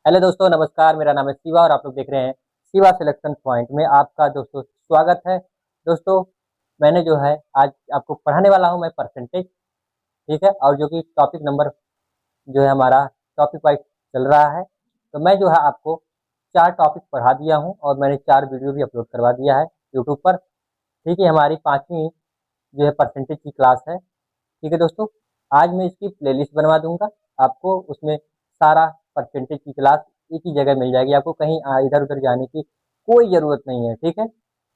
Hello दोस्तों, नमस्कार। मेरा नाम है शिवा और आप लोग देख रहे हैं शिवा सिलेक्शन पॉइंट में आपका दोस्तों स्वागत है। दोस्तों, मैंने जो है आज आपको पढ़ाने वाला हूं मैं परसेंटेज। ठीक है, और जो कि टॉपिक नंबर जो है हमारा टॉपिक वाइज चल रहा है। तो मैं जो है आपको 4 टॉपिक पढ़ा दिया हूं और मैंने 4 वीडियो भी अपलोड करवा दिया है यूट्यूब पर। ठीक है, हमारी 5वीं जो है परसेंटेज की क्लास है। ठीक है दोस्तों, आज मैं इसकी प्लेलिस्ट बनवा दूंगा आपको। उसमें सारा परसेंटेज की क्लास एक ही जगह मिल जाएगी आपको, कहीं इधर उधर जाने की कोई ज़रूरत नहीं है। ठीक है,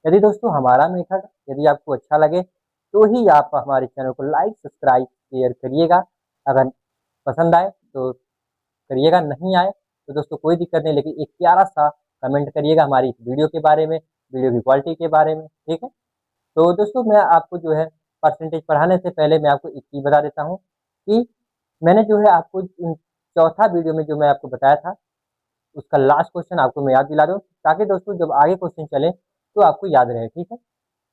यदि दोस्तों हमारा मेथड यदि आपको अच्छा लगे तो ही आप हमारे चैनल को लाइक सब्सक्राइब शेयर करिएगा। अगर पसंद आए तो करिएगा, नहीं आए तो दोस्तों कोई दिक्कत नहीं, लेकिन एक प्यारा सा कमेंट करिएगा हमारी इस वीडियो के बारे में, वीडियो की क्वालिटी के बारे में। ठीक है, तो दोस्तों मैं आपको जो है परसेंटेज पढ़ाने से पहले मैं आपको एक चीज़ बता देता हूँ कि मैंने जो है आपको इन चौथा वीडियो में जो मैं आपको बताया था उसका लास्ट क्वेश्चन आपको मैं याद दिला दूँ, ताकि दोस्तों जब आगे क्वेश्चन चले तो आपको याद रहे। ठीक है,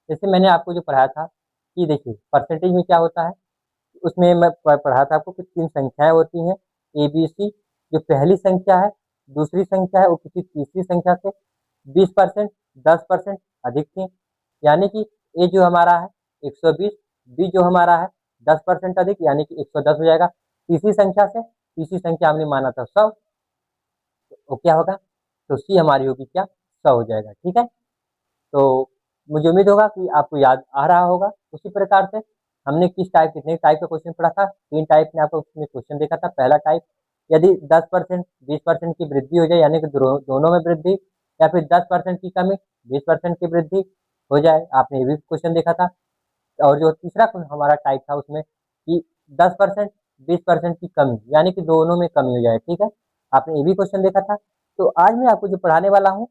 जैसे मैंने आपको जो पढ़ाया था कि देखिए परसेंटेज में क्या होता है, उसमें मैं पढ़ा था आपको कि 3 संख्याएं होती हैं ए बी सी। जो पहली संख्या है, दूसरी संख्या है, वो किसी तीसरी संख्या से 20%, 10% अधिक थी। यानी कि ए जो हमारा है 120, बी जो हमारा है 10% अधिक यानी कि 110 हो जाएगा। तीसरी संख्या से, तीसरी संख्या हमने माना था 100, तो क्या होगा, तो सी हमारी होगी क्या, 100 हो जाएगा। ठीक है, तो मुझे उम्मीद होगा कि आपको याद आ रहा होगा। उसी प्रकार से हमने कितने टाइप का क्वेश्चन पढ़ा था, 3 टाइप में आपको उसमें क्वेश्चन देखा था। पहला टाइप, यदि 10% 20% की वृद्धि हो जाए यानी कि दोनों में वृद्धि, या फिर 10% की कमी 20% की वृद्धि हो जाए, आपने ये भी क्वेश्चन देखा था। और जो तीसरा हमारा टाइप था उसमें कि 10% 20% की कमी यानी कि दोनों में कमी हो जाए। ठीक है, आपने ये भी क्वेश्चन देखा था। तो आज मैं आपको जो पढ़ाने वाला हूँ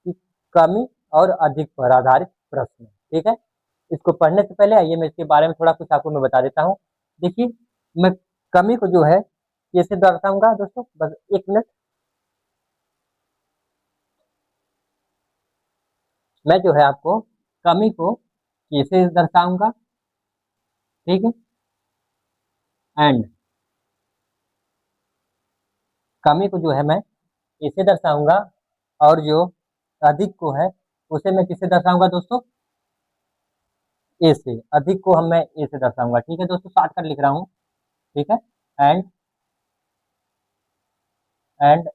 कि कमी और अधिक पर आधारित प्रश्न। ठीक है, इसको पढ़ने से पहले आइए मैं इसके बारे में थोड़ा कुछ आपको मैं बता देता हूँ। देखिए, मैं कमी को जो है कैसे दर्शाऊंगा दोस्तों, बस 1 मिनट। मैं जो है आपको कमी को कैसे दर्शाऊंगा, ठीक है, एंड कमी को जो है मैं कैसे दर्शाऊंगा, और जो अधिक को है उसे मैं किससे दर्शाऊंगा दोस्तों, ए से। अधिक को हम मैं ए से दर्शाऊंगा। ठीक है दोस्तों, शॉर्टकट लिख रहा हूँ। ठीक है, एंड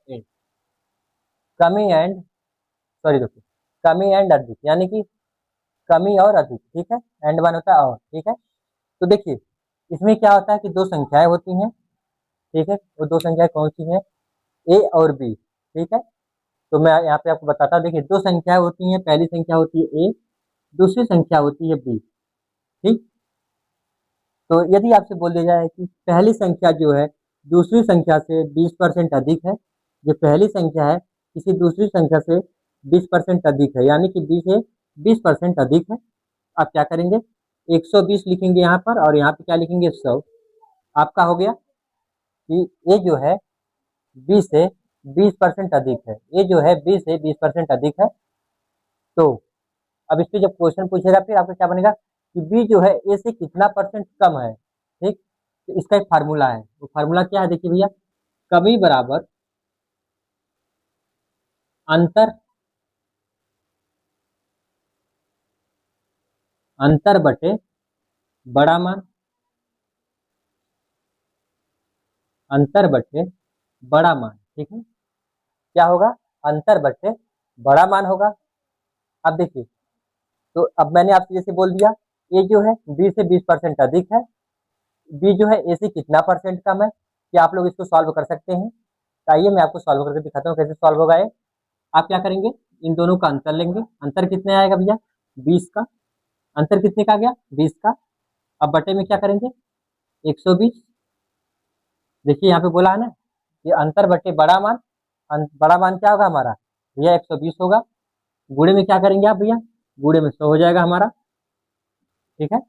ए, कमी एंड, सॉरी दोस्तों, कमी एंड अधिक यानी कि कमी और अधिक। ठीक है, एंड वन होता है और। ठीक है, तो देखिए इसमें क्या होता है कि 2 संख्याएं होती हैं। ठीक है, वो 2 संख्याएं कौन सी हैं, ए और बी। ठीक है, तो मैं यहाँ पे आपको बताता हूँ। देखिए 2 संख्याएं होती हैं, पहली संख्या होती है ए, दूसरी संख्या होती है बी। ठीक, तो यदि आपसे बोल दिया जाए कि पहली संख्या जो है दूसरी संख्या से 20% अधिक है, जो पहली संख्या है किसी दूसरी संख्या से 20% अधिक है यानी कि बी से 20% अधिक है, आप क्या करेंगे, 120 लिखेंगे यहाँ पर और यहाँ पे क्या लिखेंगे, 100। आपका हो गया कि ये जो है बी से 20% अधिक है, ये जो है बी से 20% अधिक है। तो अब इस पे जब क्वेश्चन पूछेगा फिर आपका क्या बनेगा कि बी जो है ए से कितना परसेंट कम है। ठीक, तो इसका एक फार्मूला है, वो फार्मूला क्या है देखिए भैया, कमी बराबर अंतर, अंतर बटे बड़ा मान, अंतर बटे बड़ा मान। ठीक है, क्या होगा, अंतर बटे बड़ा मान होगा। अब देखिए, तो अब मैंने आपसे जैसे बोल दिया ए जो है बी से 20% अधिक है, बी जो है ए से कितना परसेंट कम है, क्या आप लोग इसको सॉल्व कर सकते हैं। तो आइए मैं आपको सॉल्व करके दिखाता हूँ कैसे सॉल्व होगा ये। आप क्या करेंगे, इन दोनों का अंतर लेंगे। अंतर कितने आएगा भैया, 20 का। अंतर कितने का आ गया, 20 का। अब बटे में क्या करेंगे, 120। देखिए यहाँ पे बोला है ना कि अंतर बटे बड़ा मान, बड़ा मान क्या होगा हमारा भैया, 120 होगा। गुणे में क्या करेंगे आप भैया, गुणे में 100 हो जाएगा हमारा। ठीक है,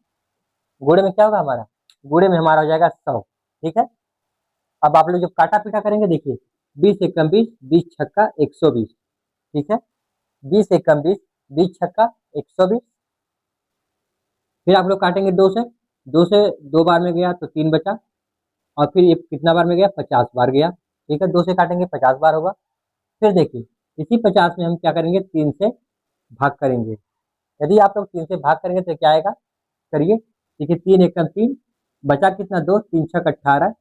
गुणे में क्या होगा हमारा, गुणे में हमारा हो जाएगा 100। ठीक है, अब आप लोग जब काटा पीटा करेंगे देखिए, 20 एकम 20, 20 छक्का 120। ठीक है, 20 एकम 20, 20 छक्का 120। फिर आप लोग काटेंगे 2 से, 2 से 2 बार में गया तो 3 बचा, और फिर ये कितना बार में गया, 50 बार गया। ठीक है, 2 से काटेंगे 50 बार होगा। फिर देखिए इसी 50 में हम क्या करेंगे, 3 से भाग करेंगे। यदि आप लोग 3 से भाग करेंगे तो क्या आएगा, करिए। देखिए 3 एकम 3, बचा कितना 2, 3 छक 18।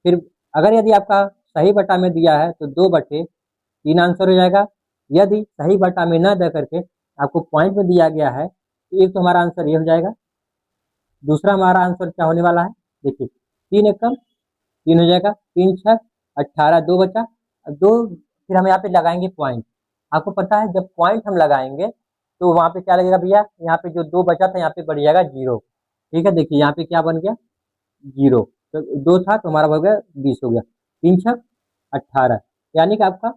फिर अगर यदि आपका सही बटा में दिया है तो 2/3 आंसर हो जाएगा। यदि सही बटा में न दे करके आपको पॉइंट में दिया गया है तो एक तो हमारा आंसर ये हो जाएगा। दूसरा हमारा आंसर क्या होने वाला है, देखिए 3 एकम 3 हो जाएगा, 3 छक 18, 2 बचा, 2। फिर हम यहाँ पे लगाएंगे पॉइंट। आपको पता है जब पॉइंट हम लगाएंगे तो वहाँ पे क्या लगेगा भैया, यहाँ पे जो 2 बचा था यहाँ पे बढ़ जाएगा 0। ठीक है, देखिए यहाँ पे क्या बन गया, 0। तो 2 था तो हमारा हो गया 20 हो गया, 3 छक 18, यानी कि आपका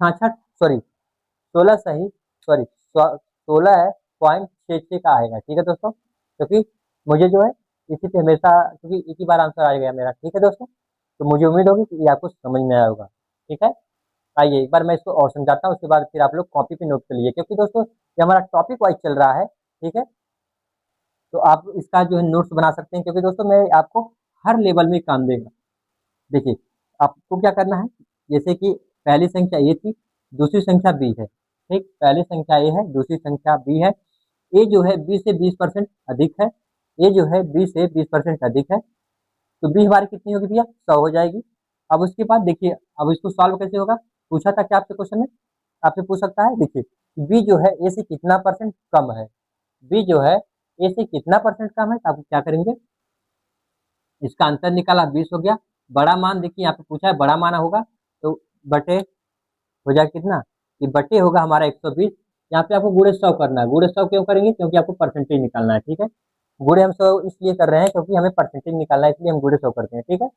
66 सॉरी 16 सही, सॉरी 16.66 का आएगा। ठीक है दोस्तों, क्योंकि मुझे जो है इसी पे हमेशा, क्योंकि एक ही बार आंसर आ गया मेरा। ठीक है दोस्तों, तो मुझे उम्मीद होगी कि ये आपको समझ में आया होगा। ठीक है, आइए एक बार मैं इसको और समझाता हूँ, उसके बाद फिर आप लोग कॉपी पे नोट कर लीजिए, क्योंकि दोस्तों ये हमारा टॉपिक वाइज चल रहा है। ठीक है, तो आप इसका जो है नोट्स बना सकते हैं, क्योंकि दोस्तों मैं आपको हर लेवल में काम देगा। देखिए आपको क्या करना है, जैसे कि पहली संख्या ए थी, दूसरी संख्या बी है। ठीक, पहली संख्या ए है, दूसरी संख्या बी है। ए जो है बी से 20% अधिक है, ए जो है बी से 20% अधिक है, तो बी हमारी कितनी होगी भैया, 100 हो जाएगी। अब उसके बाद देखिए, अब इसको सॉल्व कैसे होगा, पूछा था क्या आपसे क्वेश्चन में, आपसे पूछ सकता है। देखिए बी जो है ए से कितना परसेंट कम है, बी जो है ए से कितना परसेंट कम है, तो आप क्या करेंगे, इसका अंतर निकाला 20 हो गया। बड़ा मान देखिए यहाँ पे पूछा है, बड़ा मान होगा तो बटे हो जाए कितना, ये बटे होगा हमारा 120। यहाँ पे आपको गुणे 100 करना है। गुणे 100 क्यों करेंगे, क्योंकि आपको परसेंटेज निकालना है। ठीक है, गुणे हम 100 इसलिए कर रहे हैं क्योंकि हमें परसेंटेज निकालना है, इसलिए हम गुणे 100 करते हैं। ठीक है,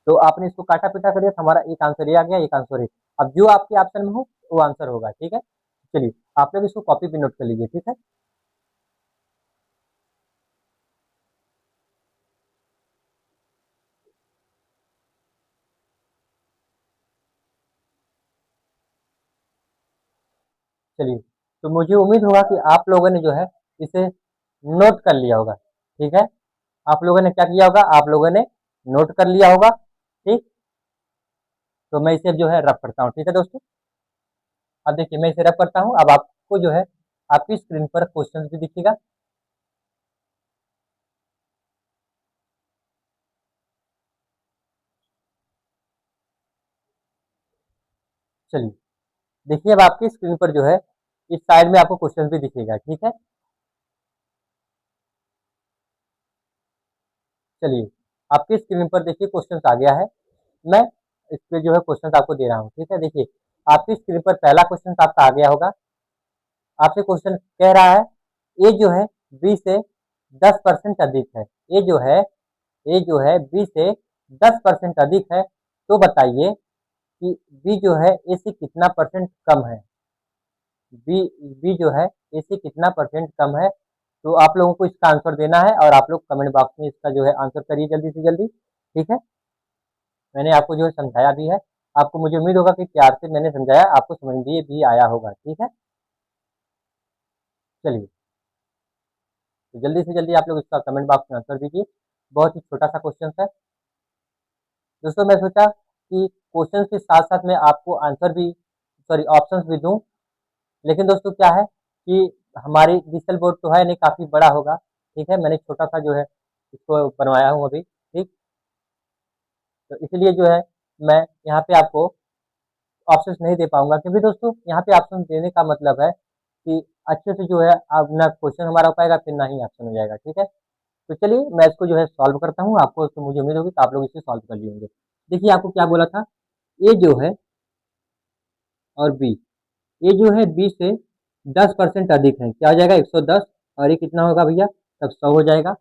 तो आपने इसको काटा पीटा कर दिया तो हमारा एक आंसर ये आ गया, एक आंसर है। अब जो आपके ऑप्शन में हो वो आंसर होगा। ठीक है, चलिए आप लोग इसको कॉपी पे नोट कर लीजिए। ठीक है, चलिए, तो मुझे उम्मीद होगा कि आप लोगों ने जो है इसे नोट कर लिया होगा। ठीक है, आप लोगों ने क्या किया होगा, आप लोगों ने नोट कर लिया होगा। ठीक, तो मैं इसे जो है रब करता हूँ। ठीक है दोस्तों, अब देखिए मैं इसे रब करता हूँ। अब आपको जो है आपकी स्क्रीन पर क्वेश्चन भी दिखेगा। चलिए देखिए, अब आपकी स्क्रीन पर जो है इस साइड में आपको क्वेश्चन भी दिखेगा। ठीक है, चलिए आपकी स्क्रीन पर देखिए क्वेश्चन आ गया है। मैं इस पे जो है क्वेश्चन आपको दे रहा हूँ। ठीक है, देखिए आपकी स्क्रीन पर पहला क्वेश्चन आपका आ गया होगा। आपसे क्वेश्चन कह रहा है, ए जो है बी से 10% अधिक है। ए जो है, ए जो है बी से 10% अधिक है, तो बताइए कि बी जो है ए से कितना परसेंट कम है। बी बी जो है ए से कितना परसेंट कम है, तो आप लोगों को इसका आंसर देना है और आप लोग कमेंट बॉक्स में इसका जो है आंसर करिए जल्दी से जल्दी। ठीक है, मैंने आपको जो है समझाया भी है, आपको मुझे उम्मीद होगा कि प्यार से मैंने समझाया, आपको समझ भी आया होगा। ठीक है, चलिए तो जल्दी से जल्दी आप लोग इसका कमेंट बॉक्स में आंसर दीजिए। बहुत ही छोटा सा क्वेश्चन है दोस्तों। मैं सोचा कि क्वेश्चन के साथ साथ मैं आपको आंसर भी, सॉरी ऑप्शंस भी दूं, लेकिन दोस्तों क्या है कि हमारी डिजिटल बोर्ड तो है नहीं, काफ़ी बड़ा होगा। ठीक है, मैंने छोटा सा जो है इसको बनवाया हूँ अभी। ठीक, तो इसलिए जो है मैं यहाँ पे आपको ऑप्शंस नहीं दे पाऊंगा, क्योंकि दोस्तों यहाँ पे ऑप्शन देने का मतलब है कि अच्छे से जो है अब ना क्वेश्चन हमारा हो पाएगा, फिर ना ही ऑप्शन हो जाएगा। ठीक है, तो चलिए मैं इसको जो है सॉल्व करता हूँ। आपको तो मुझे उम्मीद होगी कि आप लोग इसे सॉल्व कर लिए होंगे। देखिए आपको क्या बोला था, ए जो है और बी, ए जो है बी से 10% अधिक है, क्या हो जाएगा 110, और ये कितना होगा भैया, तब 100 हो जाएगा।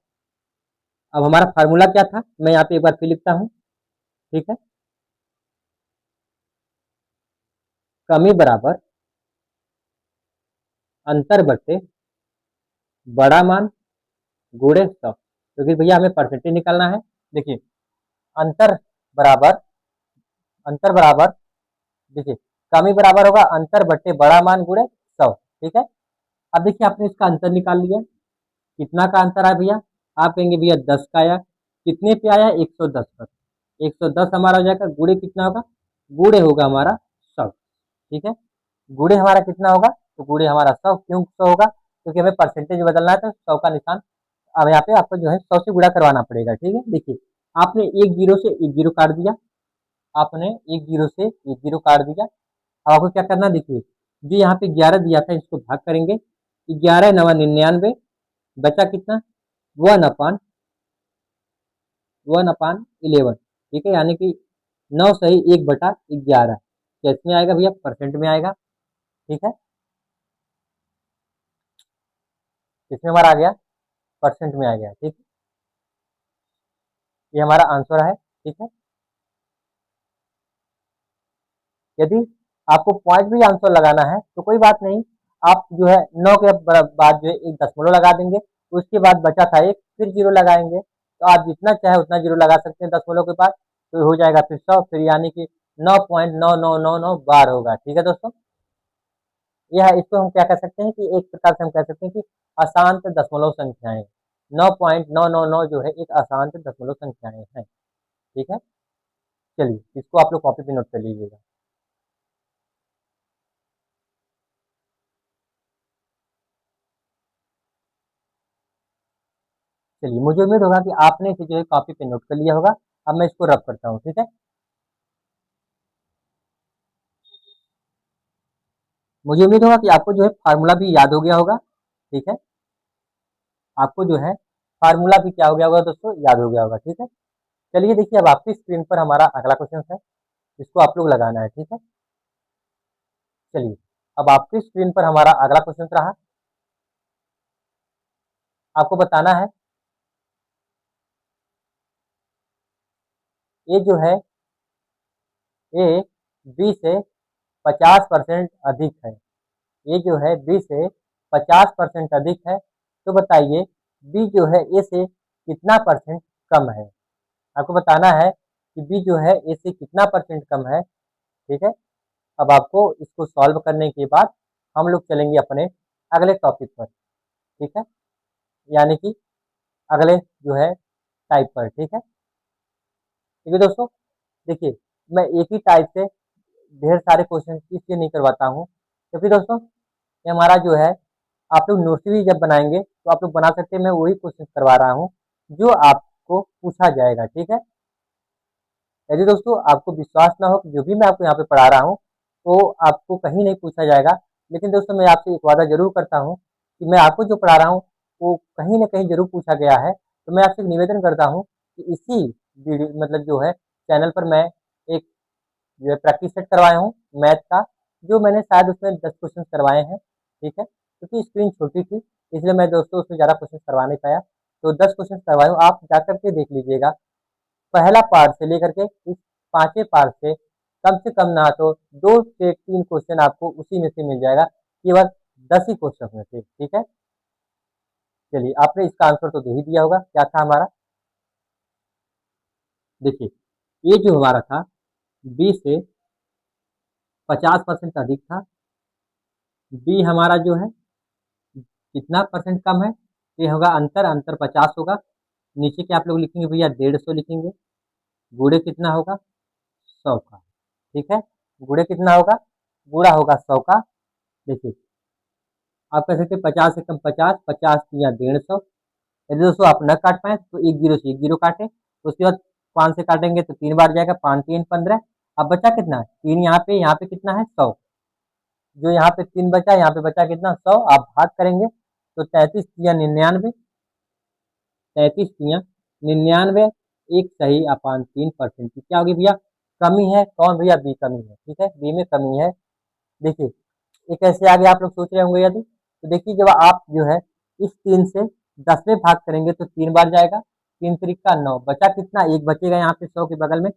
अब हमारा फार्मूला क्या था, मैं यहाँ पे एक बार फिर लिखता हूँ। ठीक है, कमी बराबर अंतर बटे बड़ा मान गुणे 100, क्योंकि भैया हमें परसेंटेज निकालना है। देखिए अंतर बराबर, अंतर बराबर, देखिए कमी बराबर होगा अंतर बटे बड़ा मान गुणे 100। ठीक है, अब देखिए आपने इसका अंतर निकाल लिया, कितना का अंतर आया भैया, आप कहेंगे भैया 10 का आया, कितने पे आया 110 पर। 110 हमारा हो जाएगा, गुणे कितना होगा, गुणे होगा हमारा 100। ठीक है, गुणे हमारा कितना होगा, तो गुणे हमारा 100, क्यों 100 होगा, क्योंकि हमें परसेंटेज बदलना है तो 100 का निशान अब यहाँ पे आपको जो है 100 से गुणा करवाना पड़ेगा। ठीक है, देखिए आपने एक जीरो से एक जीरो काट दिया, आपने एक जीरो से एक जीरो काट दिया। अब आपको क्या करना है, देखिए जो यहाँ पे 11 दिया था इसको भाग करेंगे, 11 नवा 99, बचा कितना, 1/11। ठीक है, यानी कि 9 सही 1/11 कैस में आएगा भैया, परसेंट में आएगा। ठीक है, किसमें हमारा आ गया, परसेंट में आ गया। ठीक है, ये हमारा आंसर है। ठीक है, यदि आपको पॉइंट भी आंसर लगाना है तो कोई बात नहीं, आप जो है 9 के बाद जो है एक दशमलव लगा देंगे, उसके बाद बचा था एक, फिर जीरो लगाएंगे, तो आप जितना चाहे उतना जीरो लगा सकते हैं दशमलव के बाद, तो हो जाएगा फिर 100, फिर यानी कि 9.9999 बार होगा। ठीक है दोस्तों, यह इसको हम क्या कह सकते हैं कि एक प्रकार से हम कह सकते हैं कि अशांत दशमलव संख्याएं, 9.999 जो है एक अशांत दशमलव संख्याएं हैं। ठीक है, चलिए इसको आप लोग कॉपी पे नोट कर लीजिएगा। चलिए, मुझे उम्मीद होगा कि आपने इसे जो है कॉपी पे नोट कर लिया होगा। अब मैं इसको रब करता हूँ। ठीक है, मुझे उम्मीद होगा कि आपको जो है फार्मूला भी याद हो गया होगा। ठीक है, आपको जो है फार्मूला भी क्या हो गया होगा दोस्तों, याद हो गया होगा। ठीक है, चलिए देखिए अब आपकी स्क्रीन पर हमारा अगला क्वेश्चन है, इसको आप लोग लगाना है। ठीक है, चलिए अब आपकी स्क्रीन पर हमारा अगला क्वेश्चन रहा, आपको बताना है ये जो है ये बी से 50% अधिक है, ये जो है बी से 50% अधिक है, तो बताइए बी जो है ए से कितना परसेंट कम है। आपको बताना है कि बी जो है ए से कितना परसेंट कम है। ठीक है, अब आपको इसको सॉल्व करने के बाद हम लोग चलेंगे अपने अगले टॉपिक पर। ठीक है, यानी कि अगले जो है टाइप पर। ठीक है, ठीक है दोस्तों, देखिए मैं एक ही टाइप से ढेर सारे क्वेश्चन इसलिए नहीं करवाता हूँ, क्योंकि दोस्तों ये हमारा जो है आप लोग नोट्स भी जब बनाएंगे तो आप लोग बना सकते हैं, मैं वही क्वेश्चन करवा रहा हूँ जो आपको पूछा जाएगा। ठीक है, यदि दोस्तों आपको विश्वास ना हो कि जो भी मैं आपको यहाँ पे पढ़ा रहा हूँ तो आपको कहीं नहीं पूछा जाएगा, लेकिन दोस्तों मैं आपसे एक वादा जरूर करता हूँ कि मैं आपको जो पढ़ा रहा हूँ वो कहीं ना कहीं जरूर पूछा गया है। तो मैं आपसे निवेदन करता हूँ कि इसी वीडियो मतलब जो है चैनल पर मैं एक जो है प्रैक्टिस सेट करवाया हूँ मैथ का, जो मैंने शायद उसमें 10 क्वेश्चन करवाए हैं। ठीक है, क्योंकि स्क्रीन छोटी थी इसलिए मैं दोस्तों उसमें ज़्यादा क्वेश्चन करवा नहीं पाया, तो 10 क्वेश्चन करवाए हूँ, आप जा करके देख लीजिएगा। पहला पार्ट से लेकर के इस पांचवें पार्ट से कम ना तो 2 से 3 क्वेश्चन आपको उसी में से मिल जाएगा, केवल 10 ही क्वेश्चन में से। ठीक है, चलिए आपने इसका आंसर तो दे ही दिया होगा, क्या था हमारा, देखिए ये जो हमारा था बी से 50% अधिक था, बी हमारा जो है कितना परसेंट कम है, ये होगा अंतर, अंतर 50 होगा, नीचे के आप लोग लिखेंगे भैया 150 लिखेंगे, गुणे कितना होगा 100 का। ठीक है, गुणे कितना होगा, गुणा होगा 100 का। देखिए आप कह सकते हैं 50 से कम 50, 50 या 150। यदि दोस्तों आप न काट पाए तो एक जीरो से एक जीरो काटे, तो उसके बाद 5 से काटेंगे तो 3 बार जाएगा, 5×3 = 15। अब बचा कितना, 3 यहाँ पे कितना है 100, जो यहाँ पे 3 बचा, यहाँ पे बचा कितना 100, आप भाग करेंगे तो 33×99, 33×99 एक सही अपान 3% की क्या होगी भैया, कमी है, कौन भैया, बी कमी है। ठीक है, बी में कमी है। देखिए ये कैसे आगे आप लोग सोच रहे होंगे, यदि तो देखिए जब आप जो है इस 3 से 10 में भाग करेंगे तो 3 बार जाएगा, 3×3 = 9, बचा कितना, एक बचेगा यहाँ पे 100 के बगल में,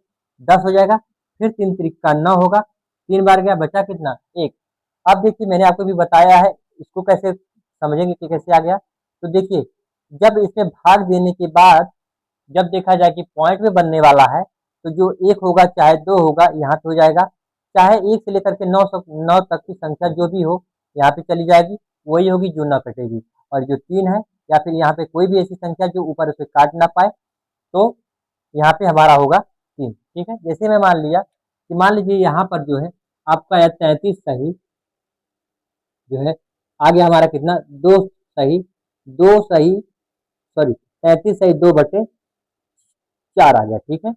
10 हो जाएगा, फिर 3×3 = 9 होगा, 3 बार गया, बचा कितना, एक। अब देखिए मैंने आपको भी बताया है, इसको कैसे समझेंगे कि कैसे आ गया, तो देखिए जब इसमें भाग देने के बाद जब देखा जाए कि पॉइंट में बनने वाला है, तो जो एक होगा चाहे दो होगा यहाँ पे हो जाएगा, चाहे एक से लेकर के 9 तक की संख्या जो भी हो यहाँ पे चली जाएगी, वही होगी जो ना कटेगी, और जो 3 है या फिर यहाँ पे कोई भी ऐसी संख्या जो ऊपर उसे काट ना पाए, तो यहाँ पे हमारा होगा 3। ठीक है। जैसे मैं मान लिया कि मान लीजिए यहाँ पर जो है आपका है 33 सही जो है आ गया हमारा कितना, दो सही, सॉरी 33 सही 2/4 आ गया, ठीक है।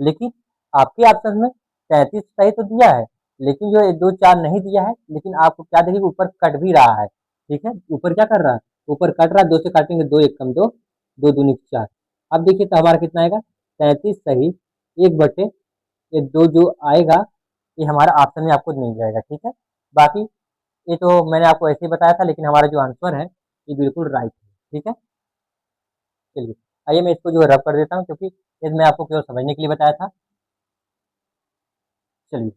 लेकिन आपके ऑप्शन में 33 सही तो दिया है, लेकिन जो 2 4 नहीं दिया है, लेकिन आपको क्या देखिए ऊपर कट भी रहा है, ठीक है। ऊपर क्या कर रहा है, ऊपर कट रहा है, 2 से काटेंगे 2 1 कम 2, 2 दूनी 4। अब देखिए तो हमारा कितना आएगा, 33 सही 1/, ये 2 जो आएगा ये हमारा ऑप्शन में आपको मिल जाएगा, ठीक है। बाकी ये तो मैंने आपको ऐसे ही बताया था, लेकिन हमारा जो आंसर है ये बिल्कुल राइट है, ठीक है। चलिए आइए मैं इसको जो है रब कर देता हूँ, क्योंकि ये मैं आपको केवल समझने के लिए बताया था। चलिए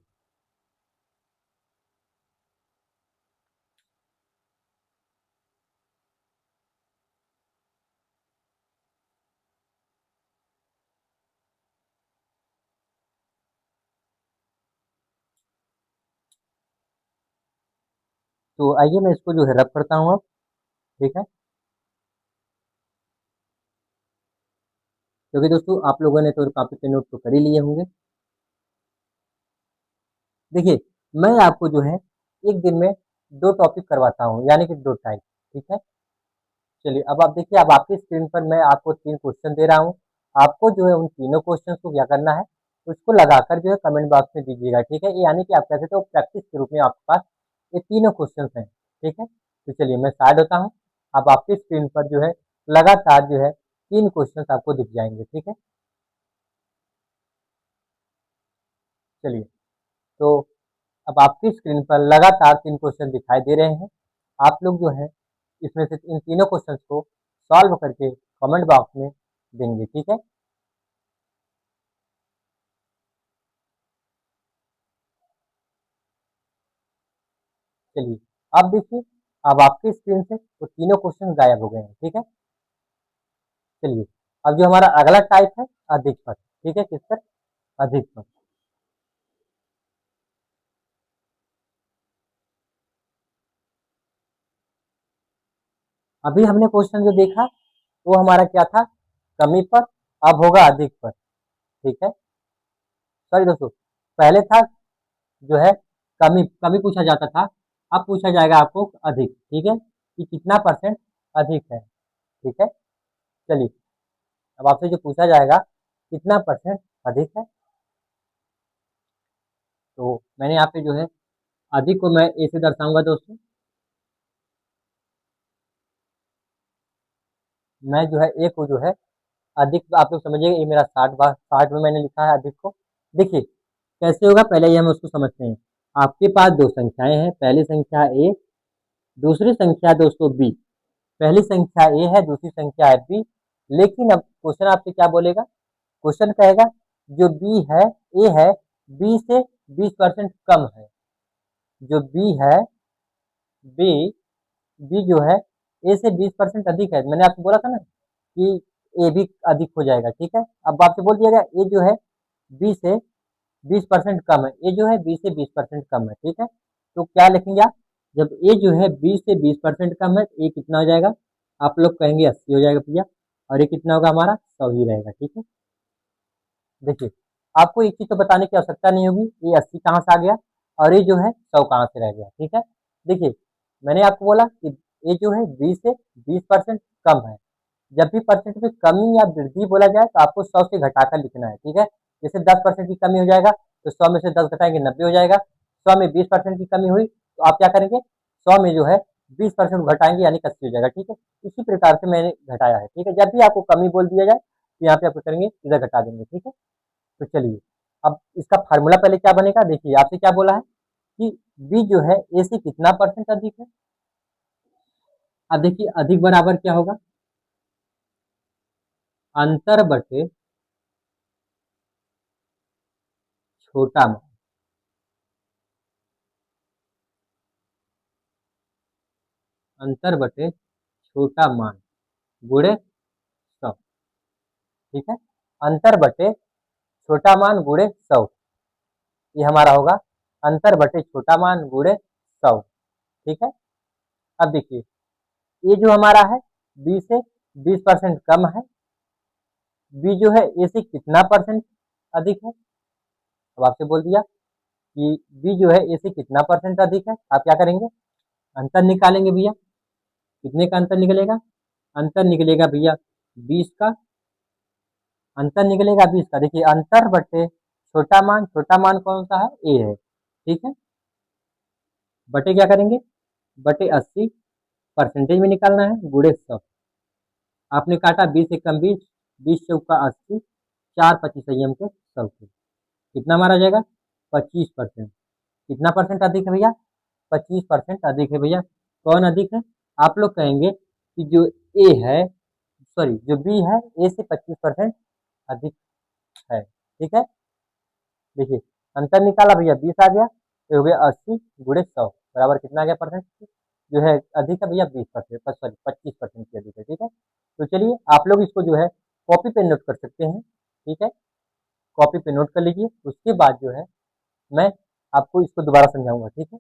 तो आइए मैं इसको जो है रब करता हूँ अब, ठीक है। क्योंकि दोस्तों आप लोगों ने तो कॉपी पे नोट तो कर ही लिए होंगे। देखिए मैं आपको जो है एक दिन में 2 टॉपिक करवाता हूँ, यानी कि 2 टाइम, ठीक है। चलिए अब आप देखिए, अब आपकी स्क्रीन पर मैं आपको 3 क्वेश्चन दे रहा हूँ। आपको जो है उन तीनों क्वेश्चन को क्या करना है, उसको लगाकर जो है कमेंट बॉक्स में दीजिएगा, ठीक है। यानी कि आप कह सकते हो प्रैक्टिस के रूप में आपके पास ये तीनों क्वेश्चन हैं, ठीक है। तो चलिए मैं स्टार्ट होता हूँ। अब आपकी स्क्रीन पर जो है लगातार जो है 3 क्वेश्चन आपको दिख जाएंगे, ठीक है। चलिए तो अब आपकी स्क्रीन पर लगातार 3 क्वेश्चन दिखाई दे रहे हैं। आप लोग जो है इसमें से इन तीनों क्वेश्चंस को सॉल्व करके कमेंट बॉक्स में देंगे, ठीक है। चलिए अब देखिए, अब आपकी स्क्रीन से वो तीनों क्वेश्चन गायब हो गए हैं, ठीक है। चलिए अब जो हमारा अगला टाइप है अधिक पद, ठीक है, किस पर, अधिक पद। अभी हमने क्वेश्चन जो देखा वो हमारा क्या था, कमी पर, अब होगा अधिक पर, ठीक है। सॉरी दोस्तों, पहले था जो है कमी कमी पूछा जाता था, अब पूछा जाएगा आपको अधिक, ठीक है, कि कितना परसेंट अधिक है, ठीक है। चलिए अब आपसे जो पूछा जाएगा कितना परसेंट अधिक है, तो मैंने यहाँ पे जो है अधिक को मैं ए से दर्शाऊंगा दोस्तों। मैं जो है ए को जो है अधिक, आप लोग समझिए ये मेरा 60 में मैंने लिखा है अधिक को। देखिए कैसे होगा, पहले ये हम उसको समझते हैं। आपके पास 2 संख्याएं हैं, पहली संख्या ए, दूसरी संख्या दोस्तों बी। पहली संख्या ए है, दूसरी संख्या है बी। लेकिन अब क्वेश्चन आपसे क्या बोलेगा, क्वेश्चन कहेगा जो बी है, ए है, बी से 20% कम है। जो बी है, बी बी जो है ए से 20% अधिक है। मैंने आपको बोला था ना कि ए भी अधिक हो जाएगा, ठीक है। अब आपसे बोल दिया गया ए जो है बी से 20% कम है, ए जो है बी से 20% कम है, ठीक है। तो क्या लिखेंगे आप, जब ए जो है बी से 20% कम है, ए कितना हो जाएगा, आप लोग कहेंगे 80 हो जाएगा भैया, और ये कितना होगा हमारा 100 ही रहेगा, ठीक है। देखिए आपको एक चीज तो बताने की आवश्यकता नहीं होगी, ये 80 कहाँ से आ गया और ये जो है 100 कहाँ से रह गया, ठीक है। देखिए मैंने आपको बोला कि ये जो है 20 से 20% कम है। जब भी परसेंट में कमी या वृद्धि बोला जाए तो आपको 100 से घटाकर लिखना है, ठीक है। जैसे 10% की कमी हो जाएगा तो 100 में से 10 घटाएंगे 90 हो जाएगा। 100 में 20% की कमी हुई तो आप क्या करेंगे, 100 में जो है 20% घटाएंगे यानी 80 हो जाएगा, ठीक है। इसी प्रकार से मैंने घटाया है, ठीक है। जब भी आपको कमी बोल दिया जाए तो यहाँ पे आपको करेंगे इधर घटा देंगे, ठीक है। तो चलिए अब इसका फार्मूला पहले क्या बनेगा, देखिए आपसे क्या बोला है कि बी जो है ए से कितना परसेंट अधिक है। अब देखिए अधिक बराबर क्या होगा, अंतर बटे छोटा मान, अंतर बटे छोटा मान गुणे 100, ठीक है। अंतर बटे छोटा मान गुणे 100, ये हमारा होगा अंतर बटे छोटा मान गुणे 100, ठीक है। अब देखिए ये जो हमारा है बी से 20% कम है, बी जो है ए से कितना परसेंट अधिक है, अब आपसे बोल दिया कि बी जो है ए से कितना परसेंट अधिक है, आप क्या करेंगे, अंतर निकालेंगे भैया। कितने का अंतर निकलेगा, अंतर निकलेगा भैया 20 का, अंतर निकलेगा 20 का। देखिए अंतर बटे छोटा मान कौन सा है, ए है, ठीक है। बटे क्या करेंगे, बटे 80, परसेंटेज में निकालना है, गुणे 100। आपने काटा 20 एकम 20, 20 चौका 80, 4 25 संयम के 100 के, कितना मारा जाएगा, 25%। कितना परसेंट अधिक है भैया, 25% अधिक है भैया। कौन अधिक है, आप लोग कहेंगे कि जो ए है, सॉरी जो बी है, ए से 25% अधिक है, ठीक है। देखिए अंतर निकाला भैया, 20 आ गया, तो हो गया 80 गुणे 100 बराबर कितना आ गया परसेंट, जो है अधिक है भैया 20%, सॉरी 25% की अधिक है, ठीक है। तो चलिए आप लोग इसको जो है कॉपी पे नोट कर सकते हैं, ठीक है। कॉपी पे नोट कर लीजिए, उसके बाद जो है मैं आपको इसको दोबारा समझाऊंगा, ठीक है।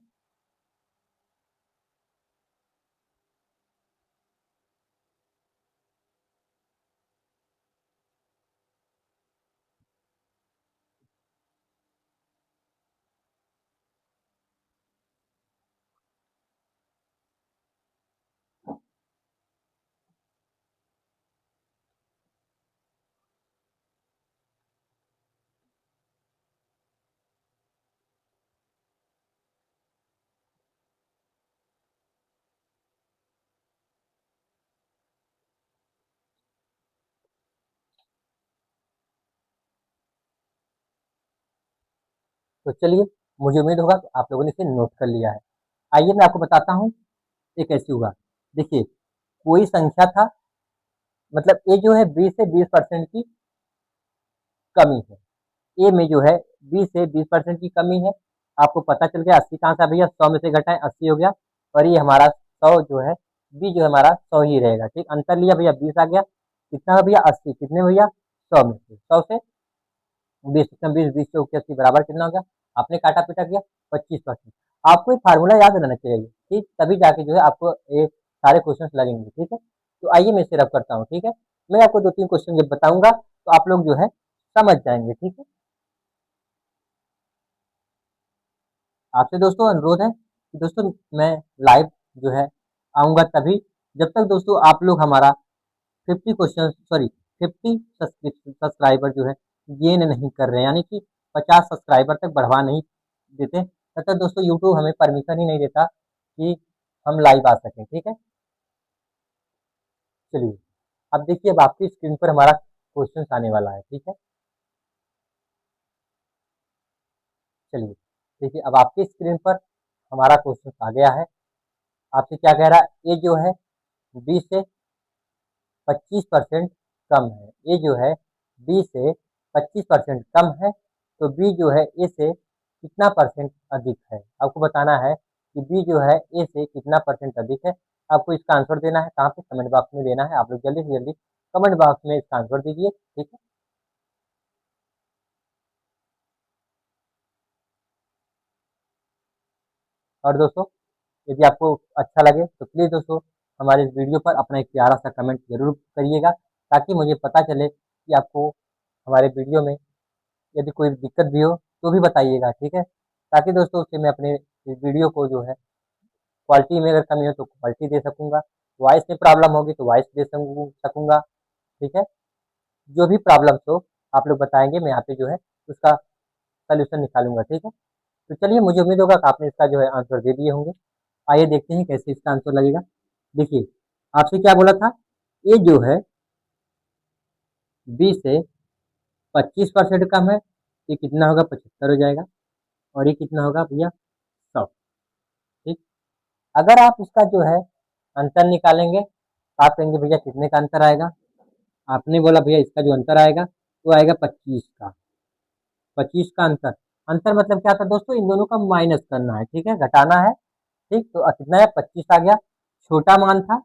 तो चलिए, मुझे उम्मीद होगा कि आप लोगों ने इसे नोट कर लिया है। आइए मैं आपको बताता हूँ ये कैसे हुआ। देखिए कोई संख्या था, मतलब ये जो है 20 से 20% की कमी है, ए में जो है 20 से 20% की कमी है। आपको पता चल गया 80 कहाँ से भैया, 100 में से घटाएं 80 हो गया, और ये हमारा 100 जो है, बी जो है हमारा 100 ही रहेगा, ठीक। अंतर लिया भैया 20 आ गया, कितना है भैया 80, कितने भैया 100 में से 100 से 20 कम 20, 20 से 80 बराबर कितना हो गया, आपने काटा पीटा किया 25%। आपको एक फार्मूला याद रहना चाहिए, ठीक, तभी जाके जो है आपको ये सारे क्वेश्चन लगेंगे, ठीक है। तो आइए मैं इसे रब करता हूँ, ठीक है। मैं आपको 2 3 क्वेश्चन जब बताऊंगा तो आप लोग जो है समझ जाएंगे, ठीक है। आपसे दोस्तों अनुरोध है कि दोस्तों मैं लाइव जो है आऊंगा तभी, जब तक दोस्तों आप लोग हमारा 50 क्वेश्चन, सॉरी 50 सब्सक्राइबर जो है गेन नहीं कर रहे हैं, यानी कि 50 सब्सक्राइबर तक बढ़वा नहीं देते, तब तक दोस्तों यूट्यूब हमें परमिशन ही नहीं देता कि हम लाइव आ सकें, ठीक है। चलिए अब देखिए, अब आपकी स्क्रीन पर हमारा क्वेश्चन आने वाला है, ठीक है। चलिए देखिए, अब आपकी स्क्रीन पर हमारा क्वेश्चन आ गया है। आपसे क्या कह रहा है, ये जो है 20 से 25% कम है, ये जो है 20 से 25% कम है, तो बी जो है ए से कितना परसेंट अधिक है। आपको बताना है कि बी जो है ए से कितना परसेंट अधिक है। आपको इसका आंसर देना है, कहाँ पे, कमेंट बॉक्स में देना है। आप लोग जल्दी से जल्दी कमेंट बॉक्स में इसका आंसर दीजिए, ठीक है। और दोस्तों यदि आपको अच्छा लगे तो प्लीज़ दोस्तों हमारे इस वीडियो पर अपना एक प्यारा सा कमेंट जरूर करिएगा, ताकि मुझे पता चले कि आपको हमारे वीडियो में यदि कोई दिक्कत भी हो तो भी बताइएगा, ठीक है। ताकि दोस्तों उससे मैं अपने इस वीडियो को जो है क्वालिटी में अगर कमी हो तो क्वालिटी दे सकूंगा, वॉइस में प्रॉब्लम होगी तो वॉइस दे सकूंगा, ठीक है। जो भी प्रॉब्लम्स हो आप लोग बताएंगे, मैं यहाँ पे जो है उसका सलूशन निकालूंगा, ठीक है। तो चलिए, मुझे उम्मीद होगा कि आपने इसका जो है आंसर दे दिए होंगे। आइए देखते हैं कैसे इसका आंसर लगेगा। देखिए आपसे क्या बोला था, ये जो है 20 से 25% कम है, ये कितना होगा, 75 हो जाएगा, और ये कितना होगा भैया 100, ठीक। अगर आप इसका जो है अंतर निकालेंगे तो आप कहेंगे भैया कितने का अंतर आएगा। आपने बोला भैया इसका जो अंतर आएगा वो आएगा 25 का, 25 का अंतर। अंतर मतलब क्या था दोस्तों, इन दोनों का माइनस करना है, ठीक है, घटाना है, ठीक। तो कितना है, 25 आ गया। छोटा मान था,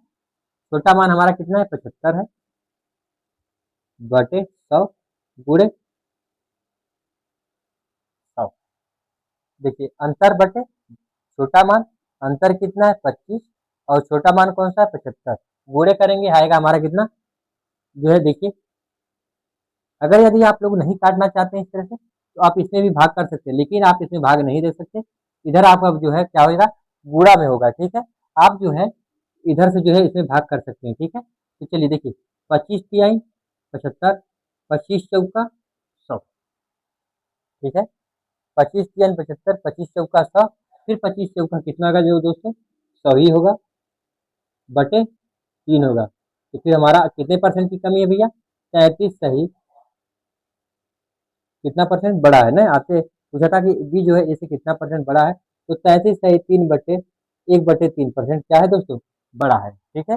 छोटा मान हमारा कितना है, 75 है, बटे 100 गुणे 100। देखिए अंतर बटे छोटा मान, अंतर कितना है 25, और छोटा मान कौन सा है 75, गुणे करेंगे आएगा हमारा कितना, जो है देखिए, अगर यदि आप लोग नहीं काटना चाहते हैं इस तरह से तो आप इसमें भी भाग कर सकते हैं, लेकिन आप इसमें भाग नहीं दे सकते। इधर आप अब जो है क्या होगा, गुणा में होगा, ठीक है। आप जो है इधर से जो है इसमें भाग कर सकते हैं, ठीक है। तो चलिए देखिए, 25 तिहाई 75, 25 चौका 100, ठीक है। 25 तिहाई 75, 25 चौका 100, फिर 25 चौका कितना होगा जो दोस्तों, 100 ही होगा, बटे 3 होगा। तो फिर हमारा कितने परसेंट की कमी है भैया, 33 सही, कितना परसेंट बड़ा है ना, आपसे पूछा था कि बी जो है इससे कितना परसेंट बड़ा है, तो 33 सही 1/3% क्या है दोस्तों, बड़ा है, ठीक है।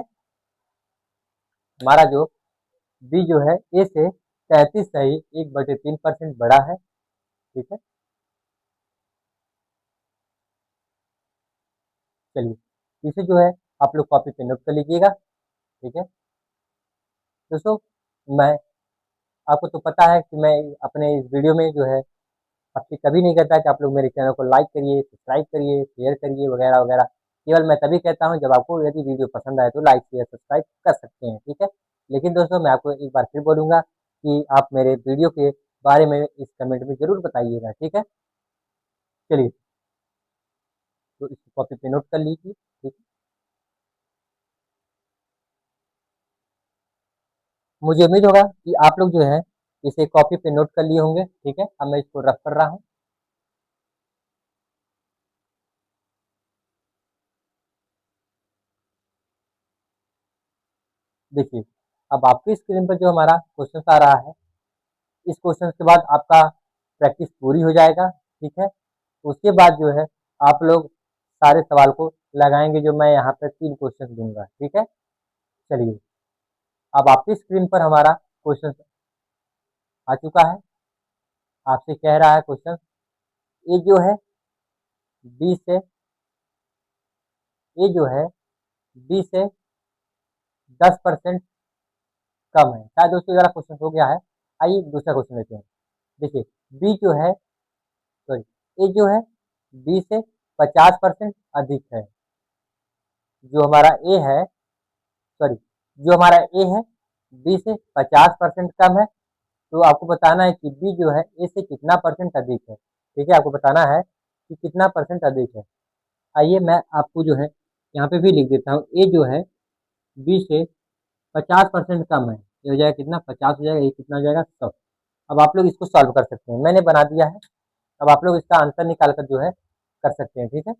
हमारा जो बी जो है ए से 33 सही 1/3% बड़ा है, ठीक है। चलिए इसे जो है आप लोग कॉपी पे नोट कर लीजिएगा, ठीक है दोस्तों। मैं आपको तो पता है कि मैं अपने इस वीडियो में जो है आपसे कभी नहीं कहता कि आप लोग मेरे चैनल को लाइक करिए, सब्सक्राइब करिए, शेयर करिए वगैरह वगैरह। केवल मैं तभी कहता हूँ जब आपको यदि वीडियो पसंद आए तो लाइक शेयर सब्सक्राइब कर सकते हैं, ठीक है। लेकिन दोस्तों मैं आपको एक बार फिर बोलूँगा कि आप मेरे वीडियो के बारे में इस कमेंट में ज़रूर बताइएगा, ठीक है। चलिए, तो इसको कॉपी पे नोट कर लीजिए, ठीक है। मुझे उम्मीद होगा कि आप लोग जो है इसे कॉपी पे नोट कर लिए होंगे, ठीक है। अब मैं इसको रफ कर रहा हूँ। देखिए, अब आपकी स्क्रीन पर जो हमारा क्वेश्चन आ रहा है, इस क्वेश्चन के बाद आपका प्रैक्टिस पूरी हो जाएगा, ठीक है। उसके बाद जो है आप लोग सारे सवाल को लगाएंगे, जो मैं यहाँ पर 3 क्वेश्चन दूंगा, ठीक है। चलिए, अब आपकी स्क्रीन पर हमारा क्वेश्चन आ चुका है। आपसे कह रहा है क्वेश्चन, ये जो है बी से ये जो है बी से 10% कम है। शायद दोस्तों ज़रा क्वेश्चन हो गया है। आइए दूसरा क्वेश्चन लेते हैं। देखिए, बी जो है, सॉरी, ए जो है बी से 50% अधिक है। जो हमारा ए है, सॉरी, जो हमारा ए है बी से 50% कम है। तो आपको बताना है कि बी जो है ए से कितना परसेंट अधिक है, ठीक है। आपको बताना है कि कितना परसेंट अधिक है। आइए मैं आपको जो है यहाँ पे भी लिख देता हूँ, ए जो है बी से 50% कम है। ये हो जाएगा कितना, 50 हो जाएगा, ये कितना हो जाएगा, 100। अब आप लोग इसको सॉल्व कर सकते हैं, मैंने बना दिया है। अब आप लोग इसका आंसर निकाल कर जो है कर सकते हैं, ठीक है।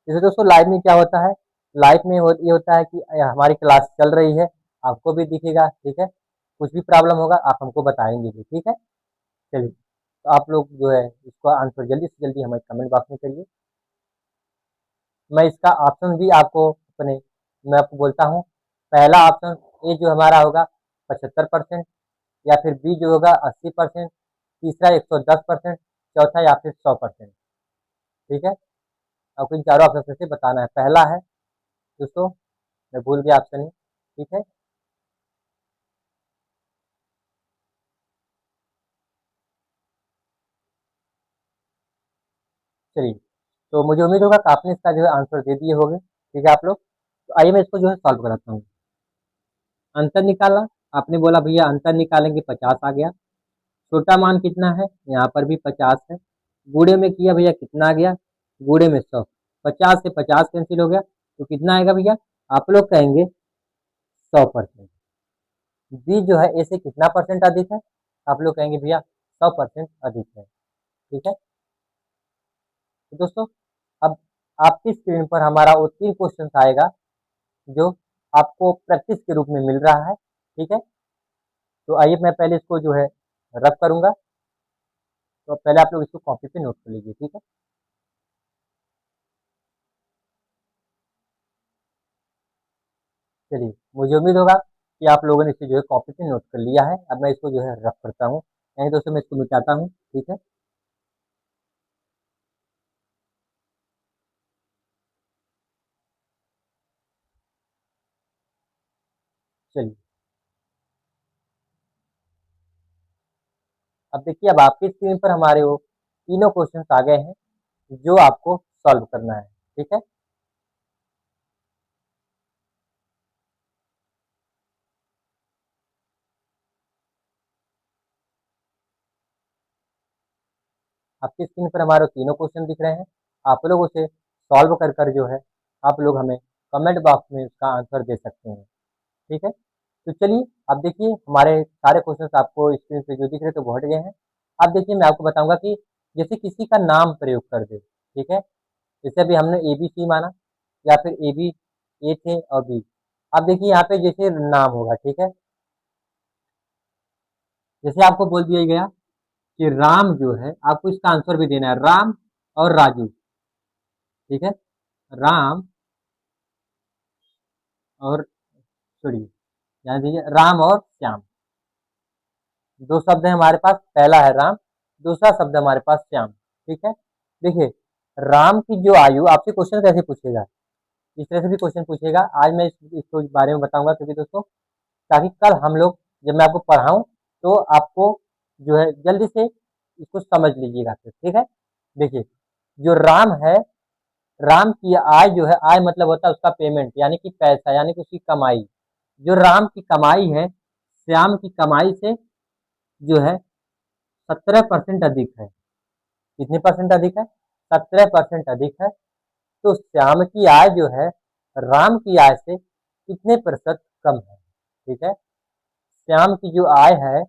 जैसे दोस्तों लाइव में क्या होता है, लाइव में ये होता है कि हमारी क्लास चल रही है, आपको भी दिखेगा, ठीक है। कुछ भी प्रॉब्लम होगा आप हमको बताएंगे भी, ठीक है। चलिए, तो आप लोग जो है इसको आंसर जल्दी से जल्दी हमारे कमेंट बॉक्स में करिए। मैं इसका ऑप्शन भी आपको अपने मैं आपको बोलता हूँ। पहला ऑप्शन ए जो हमारा होगा 75%, या फिर बी जो होगा 80%, तीसरा 110%, चौथा या फिर 100%, ठीक है। आपको इन चारों ऑप्शन में से बताना है। पहला है दोस्तों, मैं भूल गया ऑप्शन, ठीक है। चलिए, तो मुझे उम्मीद होगा कि आपने इसका जो है आंसर दे दिए होंगे, ठीक है आप लोग। तो आइए मैं इसको जो है सॉल्व कराता हूँ। अंतर निकाला, आपने बोला भैया अंतर निकालेंगे 50 आ गया। छोटा मान कितना है, यहाँ पर भी 50 है। गुणे में किया भैया कितना आ गया, गुणे में 100। 50 से 50 कैंसिल हो गया, तो कितना आएगा भैया, आप लोग कहेंगे 100%। बी जो है ए से कितना परसेंट अधिक है, आप लोग कहेंगे भैया 100% अधिक है, ठीक है। तो दोस्तों, अब आपकी स्क्रीन पर हमारा वो 3 क्वेश्चन आएगा जो आपको प्रैक्टिस के रूप में मिल रहा है, ठीक है। तो आइए मैं पहले इसको जो है रब करूंगा। तो पहले आप लोग इसको कॉपी पे नोट कर लीजिए, ठीक है। चलिए, मुझे उम्मीद होगा कि आप लोगों ने इसे जो है कॉपी पे नोट कर लिया है। अब मैं इसको जो है रब करता हूँ, यानी दोस्तों मैं इसको मिटाता हूँ, ठीक है। चलिए, अब देखिए, अब आपकी स्क्रीन पर हमारे वो तीनों क्वेश्चन आ गए हैं जो आपको सॉल्व करना है, ठीक है। आपकी स्क्रीन पर हमारे तीनों क्वेश्चन दिख रहे हैं। आप लोग उसे सॉल्व कर कर जो है आप लोग हमें कमेंट बॉक्स में उसका आंसर दे सकते हैं। ठीक है, तो चलिए अब देखिए हमारे सारे क्वेश्चन आपको स्क्रीन पे जो दिख रहे थे वो हट गए हैं। अब देखिए मैं आपको बताऊंगा कि जैसे किसी का नाम प्रयोग कर दे, ठीक है, जैसे अभी हमने ए बी सी माना या फिर ए बी, ए थे और बी। अब देखिए यहाँ पे जैसे नाम होगा, ठीक है, जैसे आपको बोल दिया गया कि राम जो है, आपको इसका आंसर भी देना है, राम और राजू। ठीक है, राम और छोड़िए, ध्यान दीजिए, राम और श्याम, दो शब्द है हमारे पास, पहला है राम, दूसरा शब्द है हमारे पास श्याम। ठीक है, देखिए राम की जो आयु, आपसे क्वेश्चन कैसे पूछेगा, इस तरह से भी क्वेश्चन पूछेगा। आज मैं इसको बारे में बताऊंगा, क्योंकि दोस्तों ताकि कल हम लोग जब मैं आपको पढ़ाऊं तो आपको जो है जल्दी से इसको समझ लीजिएगा फिर। ठीक है, देखिए जो राम है, राम की आय जो है, आय मतलब होता है उसका पेमेंट, यानी कि पैसा, यानी कि उसकी कमाई। जो राम की कमाई है श्याम की कमाई से जो है 17% अधिक है। कितने परसेंट अधिक है? 17% अधिक है। तो श्याम की आय जो है राम की आय से कितने प्रतिशत कम है? ठीक है, श्याम की जो आय है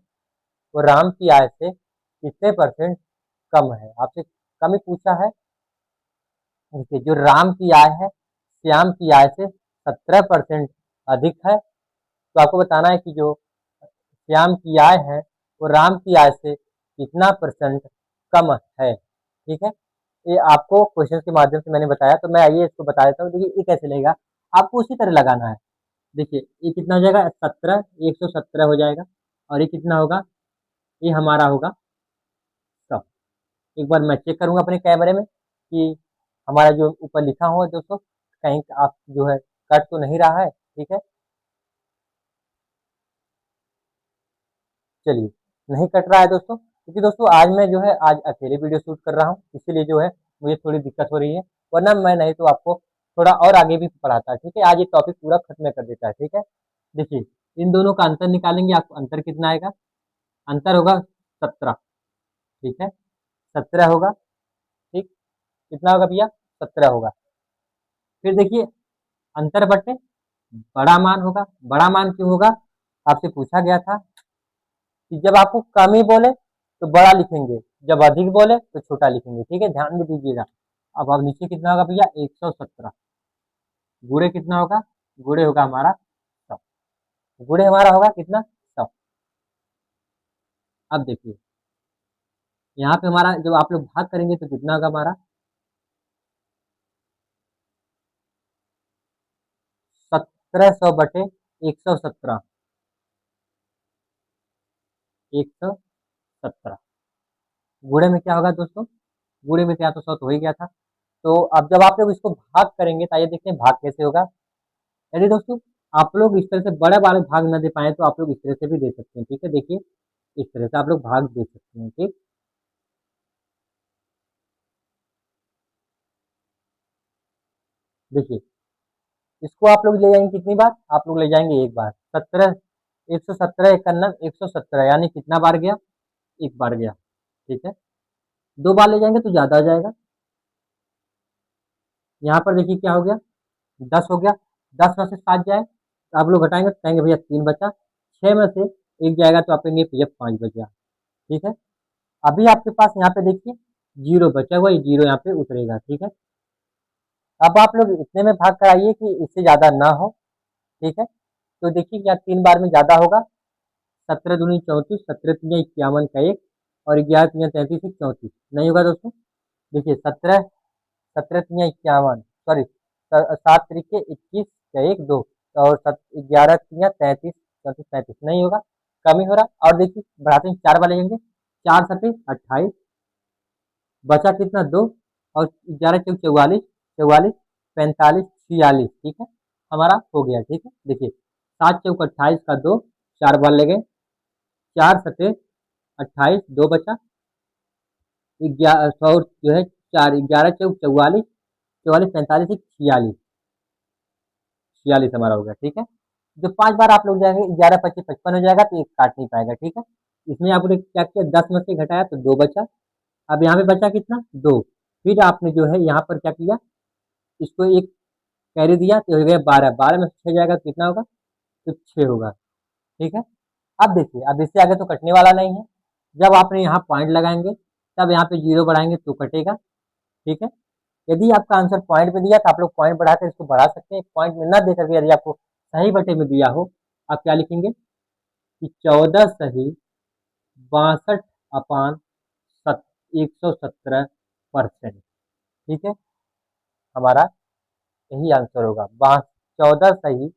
वो राम की आय से कितने परसेंट कम है? आपसे कम ही पूछा है। देखिए जो राम की आय है श्याम की आय से 17% अधिक है, तो आपको बताना है कि जो श्याम की आय है वो राम की आय से कितना परसेंट कम है। ठीक है, ये आपको क्वेश्चन के माध्यम से मैंने बताया, तो मैं आइए इसको बता देता हूँ। देखिए ये कैसे लगेगा, आपको उसी तरह लगाना है। देखिए ये कितना हो जाएगा, 17, 117 हो जाएगा, और ये कितना होगा, ये हमारा होगा 100। एक बार मैं चेक करूंगा अपने कैमरे में कि हमारा जो ऊपर लिखा हुआ है दोस्तों, कहीं आप जो है कट तो नहीं रहा है। ठीक है, चलिए, नहीं कट रहा है दोस्तों, क्योंकि दोस्तों आज मैं जो है आज अकेले वीडियो शूट कर रहा हूँ, इसीलिए जो है मुझे थोड़ी दिक्कत हो रही है, वरना मैं नहीं तो आपको थोड़ा और आगे भी पढ़ाता। ठीक है, आज ये टॉपिक पूरा खत्म कर देता है। ठीक है, देखिए इन दोनों का अंतर निकालेंगे, आपको अंतर कितना आएगा, अंतर होगा 17। ठीक है, 17 होगा। ठीक, कितना होगा भैया, 17 होगा। फिर देखिए अंतर बटे बड़ा मान होगा। बड़ा मान क्यों होगा, आपसे पूछा गया था कि जब आपको कम ही बोले तो बड़ा लिखेंगे, जब अधिक बोले तो छोटा लिखेंगे। ठीक है, ध्यान में दीजिएगा। अब नीचे कितना होगा भैया, 117, गुणे कितना होगा, गुणे होगा हमारा 100, गुणे हमारा होगा कितना, 100। अब देखिए यहाँ पे हमारा जब आप लोग भाग करेंगे तो कितना होगा हमारा, 1700 बटे 117, 117। गुणे में क्या होगा दोस्तों, गुणे में क्या, तो 100 तो हो ही गया था। तो अब जब आप लोग इसको भाग करेंगे तो आइए देखते हैं भाग कैसे होगा। यदि दोस्तों आप लोग इस तरह से बड़े वाले भाग न दे पाए तो आप लोग इस तरह से भी दे सकते हैं। ठीक है, देखिए इस तरह से आप लोग भाग दे सकते हैं। ठीक, देखिए इसको आप लोग ले जाएंगे कितनी बार, आप लोग ले जाएंगे एक बार, 17, 117 एक करना 117, यानी कितना बार गया, एक बार गया। ठीक है, दो बार ले जाएंगे तो ज्यादा हो जाएगा। यहाँ पर देखिए क्या हो गया, 10 हो गया, 10 में से 7 जाए तो आप लोग घटाएंगे तो कहेंगे भैया 3 बचा, 6 में से एक जाएगा तो आप कहेंगे भैया 5 बच गया। ठीक है, अभी आपके पास यहाँ पे देखिए जीरो बचा हुआ, ये जीरो यहाँ पे उतरेगा। ठीक है, अब आप लोग इतने में भाग कराइए कि इससे ज्यादा ना हो। ठीक है, तो देखिए क्या 3 बार में ज्यादा होगा, 17 दूनी 34, 17 तिया 51 का एक, और 11 तिया 33 34, नहीं होगा दोस्तों। देखिए 17 तिया 51, सॉरी 7 तरीके 21 का एक, दो, और 11 तिया 33 34 35, नहीं होगा, कम ही हो रहा। और देखिए बढ़ाते हैं, 4 बार ले जाएंगे, 4 सते 28, बचा कितना, दो, और 11 चौक 44, 44 45 46। ठीक है, हमारा हो गया। ठीक है, देखिए 7 चौक 28 का दो, 4 बार ले गए, 4 सते 28, दो बचा, 100 जो है 4, 11 चौक 44, 44 45 46, 46 हमारा हो गया। ठीक है, जो 5 बार आप लोग जाएंगे, 11 25 55 हो जाएगा, तो एक काट नहीं पाएगा। ठीक है, इसमें आपने क्या किया, 10 में से घटाया तो दो बचा, अब यहाँ पे बचा कितना, 2। फिर आपने जो है यहाँ पर क्या किया, इसको एक कैरी दिया तो हो गया 12, 12 में से 6 जाएगा तो कितना होगा, तो 6 होगा। ठीक है। अब देखिए, अब इससे आगे तो कटने वाला नहीं है। जब आपने यहाँ पॉइंट लगाएंगे तब यहाँ पे 0 बढ़ाएंगे तो कटेगा। ठीक है। यदि आपका आंसर पॉइंट में दिया तो आप लोग पॉइंट बढ़ाकर इसको बढ़ा सकते हैं। पॉइंट में ना दे करके यदि आपको सही बटे में दिया हो, आप क्या लिखेंगे कि 14 सही 62 अपान 117%। ठीक है, हमारा यही आंसर होगा। 14 सही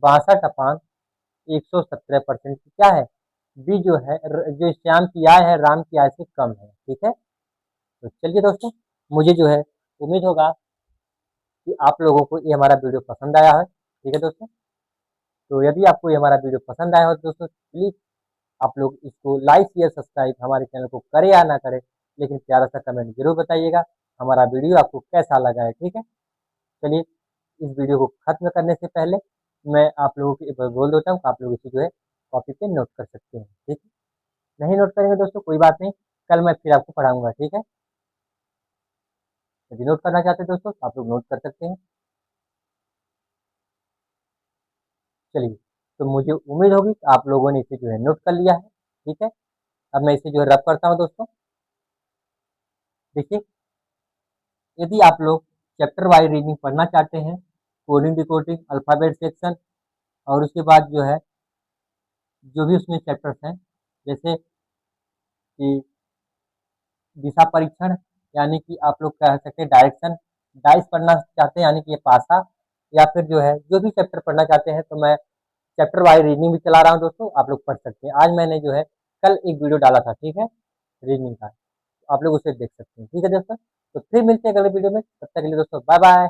62 अपान 117% क्या है, बी जो है, जो श्याम की आय है राम की आय से कम है। ठीक है। तो चलिए दोस्तों, मुझे जो है उम्मीद होगा कि आप लोगों को ये हमारा वीडियो पसंद आया है। ठीक है दोस्तों, तो यदि आपको ये हमारा वीडियो पसंद आया हो तो दोस्तों प्लीज़ आप लोग इसको लाइक शेयर सब्सक्राइब हमारे चैनल को करें या ना करें, लेकिन प्यारा सा कमेंट जरूर बताइएगा हमारा वीडियो आपको कैसा लगा है। ठीक है। चलिए, इस वीडियो को खत्म करने से पहले मैं आप लोगों को एक बार बोल देता हूँ, आप लोग इसे जो है कॉपी पे नोट कर सकते हैं। ठीक है। नहीं नोट करेंगे दोस्तों कोई बात नहीं, कल मैं फिर आपको पढ़ाऊंगा। ठीक है। यदि नोट करना चाहते हैं दोस्तों तो आप लोग नोट कर सकते हैं। चलिए, तो मुझे उम्मीद होगी कि आप लोगों ने इसे जो है नोट कर लिया है। ठीक है। अब मैं इसे जो है रब करता हूँ दोस्तों। देखिए, यदि आप लोग चैप्टर वाइज रीडिंग पढ़ना चाहते हैं, कोडिंग डिकोडिंग अल्फ़ाबेट सेक्शन, और उसके बाद जो है जो भी उसमें चैप्टर्स हैं, जैसे कि दिशा परीक्षण, यानी कि आप लोग कह सकते हैं डायरेक्शन, डाइस पढ़ना चाहते हैं यानी कि ये पासा, या फिर जो है जो भी चैप्टर पढ़ना चाहते हैं तो मैं चैप्टर वाइज रीडिंग भी चला रहा हूँ दोस्तों, आप लोग पढ़ सकते हैं। आज मैंने जो है कल एक वीडियो डाला था, ठीक है, रीडिंग का, तो आप लोग उसे देख सकते हैं। ठीक है दोस्तों, तो फिर मिलते हैं अगले वीडियो में, तब तक के लिए दोस्तों बाय बाय।